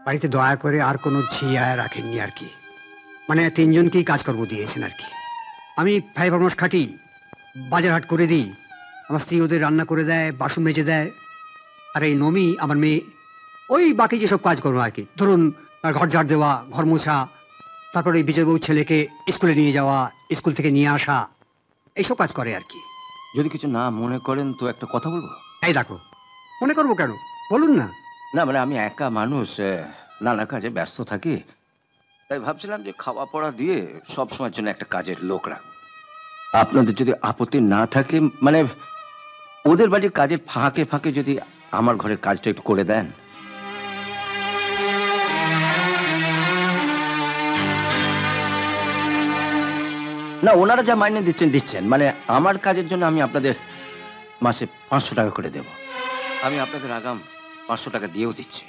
বাড়িতে দয়া করে আর কোনো ঝিয়া রাখেননি আর কি, মানে তিনজনকেই কাজকর্ম দিয়েছেন আর কি। আমি ভাই পরামর্শ খাটি, বাজার হাট করে দিই, আমার স্ত্রী ওদের রান্না করে দেয়, বাসন মেজে দেয়, আর এই নমি আমার মেয়ে ওই বাকি যেসব কাজকর্ম আর কি, ধরুন ঘর ঝাড় দেওয়া, ঘর মোছা, তারপরে ওই বিজয়বাবু ছেলেকে স্কুলে নিয়ে যাওয়া, স্কুল থেকে নিয়ে আসা, এইসব কাজ করে আর কি। যদি কিছু না মনে করেন তো একটা কথা বলবো। এই দেখো, মনে করবো কেন, বলুন না। না মানে আমি একা মানুষ, নানা কাজে ব্যস্ত থাকি, তাই ভাবছিলাম যে খাওয়া পড়া দিয়ে সব সময়ের জন্য একটা কাজের লোক রাখবো। আপনাদের যদি আপত্তি না থাকে, মানে ওদের বাড়ির কাজের ফাঁকে ফাঁকে যদি আমার ঘরের কাজটা একটু করে দেন। না ওনারা যা মাইনে দিচ্ছেন দিচ্ছেন, মানে আমার কাজের জন্য আমি আপনাদের মাসে 500 টাকা করে দেব। আমি আপনাদের আগাম 500 টাকা দিয়েও দিচ্ছি।